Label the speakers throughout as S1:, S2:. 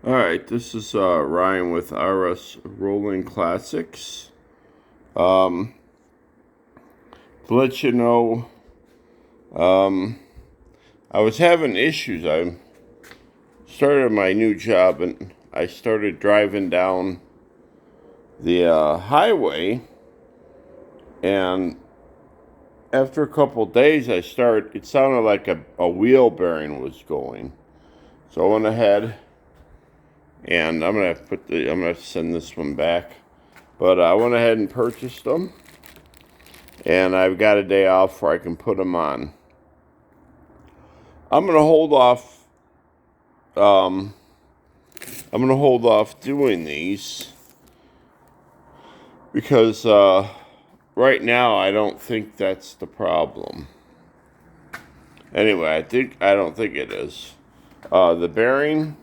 S1: All right, this is Ryan with RSRollingClassics. Um, to let you know, um, I was having issues. I started my new job and I started driving down the highway, and after a couple days, it sounded like a wheel bearing was going. So I went ahead and I'm gonna send this one back. But I went ahead and purchased them, and I've got a day off where I can put them on. I'm gonna hold off. Um, I'm gonna hold off doing these because right now I don't think that's the problem. Anyway, I don't think it is. The bearing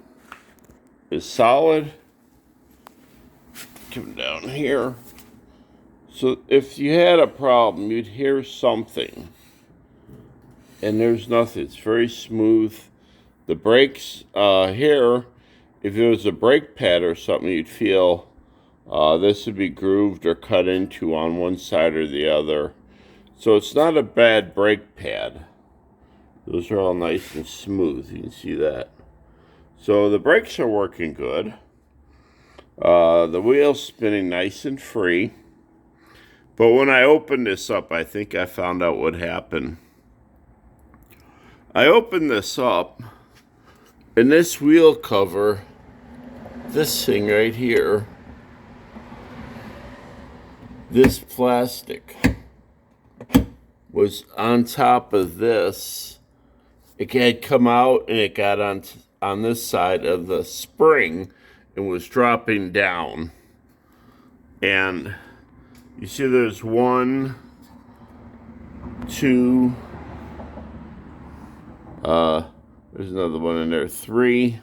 S1: is solid. Come down here. So if you had a problem, you'd hear something. And there's nothing. It's very smooth. The brakes here, if it was a brake pad or something, you'd feel this would be grooved or cut into on one side or the other. So it's not a bad brake pad. Those are all nice and smooth. You can see that. So the brakes are working good. The wheel's spinning nice and free. But when I opened this up, I think I found out what happened. I opened this up, and this wheel cover, this thing right here, this plastic was on top of this. It had come out and it got on this side of the spring and was dropping down. And you see there's 1, 2, there's another one in there, 3.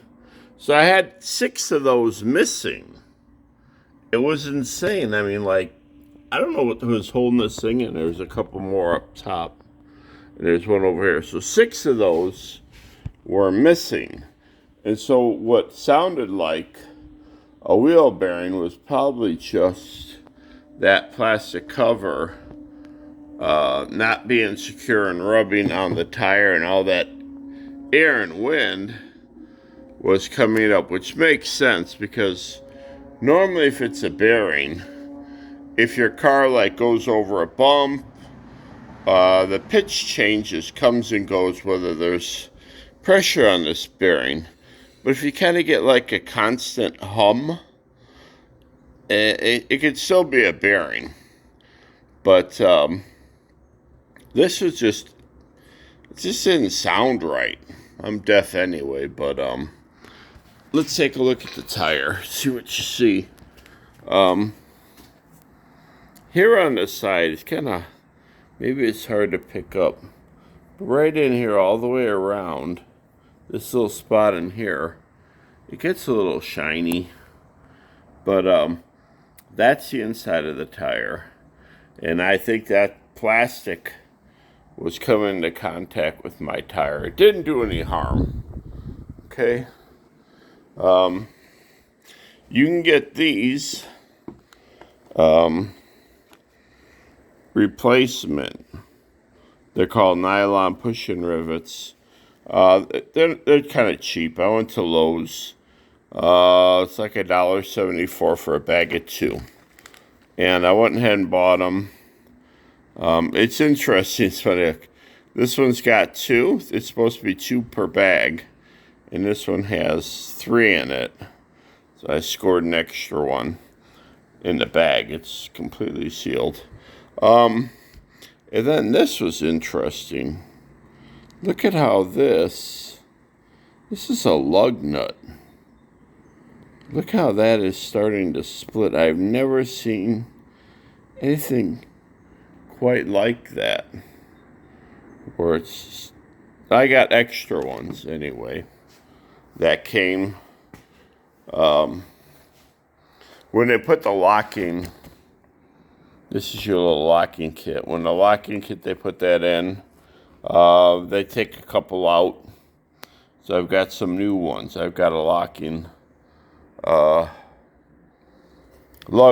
S1: So I had 6 of those missing. It was insane. I mean, I don't know what was holding this thing in. There's a couple more up top. And there's one over here. So 6 of those were missing. And so what sounded like a wheel bearing was probably just that plastic cover not being secure and rubbing on the tire, and all that air and wind was coming up, which makes sense because normally if it's a bearing, if your car goes over a bump, the pitch changes, comes and goes whether there's pressure on this bearing. But if you kind of get a constant hum, it could still be a bearing. But this was it just didn't sound right. I'm deaf anyway, but let's take a look at the tire, see what you see. Here on this side, it's maybe it's hard to pick up. But right in here, all the way around, this little spot in here, it gets a little shiny. But that's the inside of the tire. And I think that plastic was coming into contact with my tire. It didn't do any harm. Okay. You can get these replacement. They're called nylon push-in rivets. They're kind of cheap. I went to Lowe's. It's like $1.74 for a bag of 2. And I went ahead and bought them. It's interesting. It's funny. This one's got 2. It's supposed to be 2 per bag. And this one has 3 in it. So I scored an extra one in the bag. It's completely sealed. And then this was interesting. Look at how this is a lug nut. Look how that is starting to split. I've never seen anything quite like that. Where I got extra ones anyway. That came, when they put the locking, this is your little locking kit. When the locking kit, they put that in, they take a couple out. So I've got some new ones. I've got a locking lug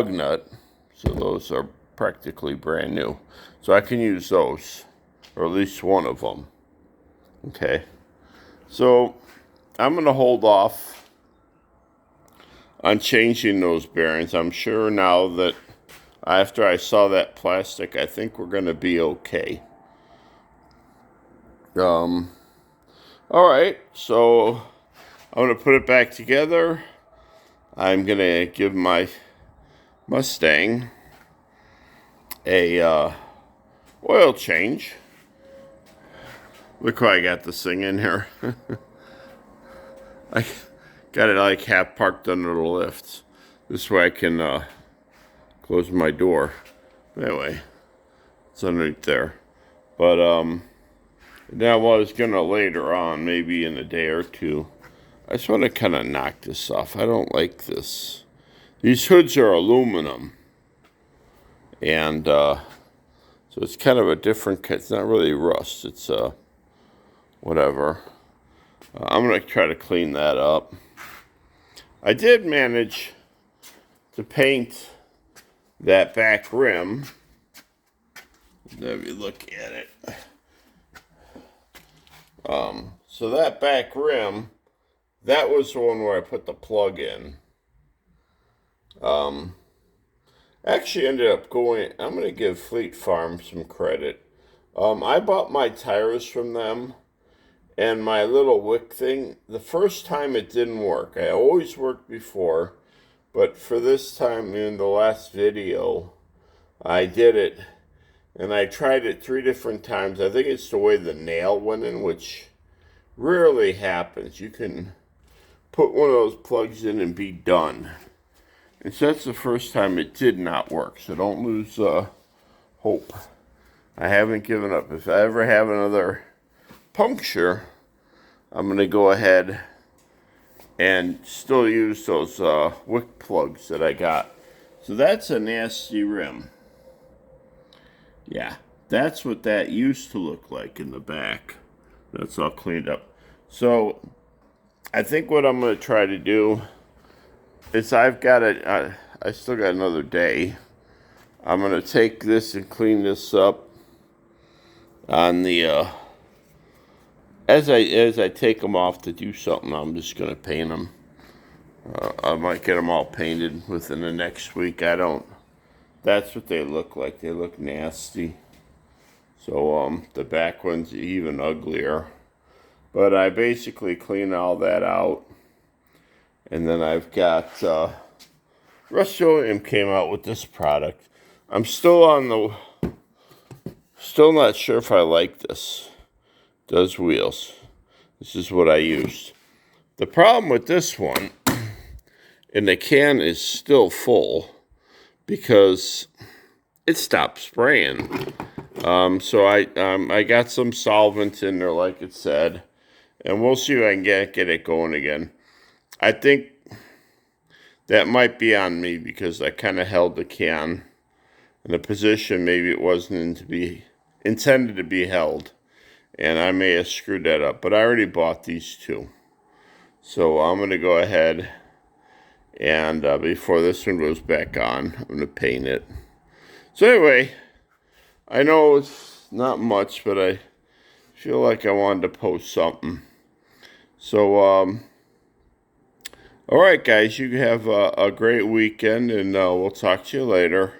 S1: nut. So those are practically brand new. So I can use those, or at least one of them. Okay. So I'm going to hold off on changing those bearings. I'm sure now that after I saw that plastic, I think we're going to be okay. All right, so I'm going to put it back together. I'm going to give my Mustang a oil change. Look how I got this thing in here. I got it like half parked under the lifts. This way I can close my door. Anyway, it's underneath there. But now I was gonna later on, maybe in a day or two, I just want to kind of knock this off. I don't like this. These hoods are aluminum, and so it's kind of a different. It's not really rust. It's whatever. I'm gonna try to clean that up. I did manage to paint that back rim. Let me look at it. So that back rim, that was the one where I put the plug in. Actually ended up going, I'm going to give Fleet Farm some credit. I bought my tires from them, and my little wick thing, the first time it didn't work. I always worked before, but for this time in the last video, I did it, and I tried it 3 different times. I think it's the way the nail went in, which rarely happens. You can put one of those plugs in and be done. And so that's the first time it did not work, so don't lose hope. I haven't given up. If I ever have another puncture, I'm going to go ahead and still use those wick plugs that I got. So that's a nasty rim. Yeah, that's what that used to look like in the back. That's all cleaned up. So I think what I'm going to try to do is I still got another day. I'm going to take this and clean this up on the, as I take them off to do something, I'm just going to paint them. I might get them all painted within the next week. That's what they look like. They look nasty. So the back one's even uglier. But I basically clean all that out. And then I've got Rust-Oleum came out with this product. I'm still not sure if I like this. Does wheels. This is what I used. The problem with this one, and the can is still full because it stopped spraying. So I got some solvent in there, like it said, and we'll see if I can get it going again. I think that might be on me because I kind of held the can in a position maybe it wasn't intended to be held, and I may have screwed that up. But I already bought these two, so I'm going to go ahead and before this one goes back on, I'm going to paint it. So anyway, I know it's not much, but I feel like I wanted to post something. So, all right, guys, you have a great weekend, and we'll talk to you later.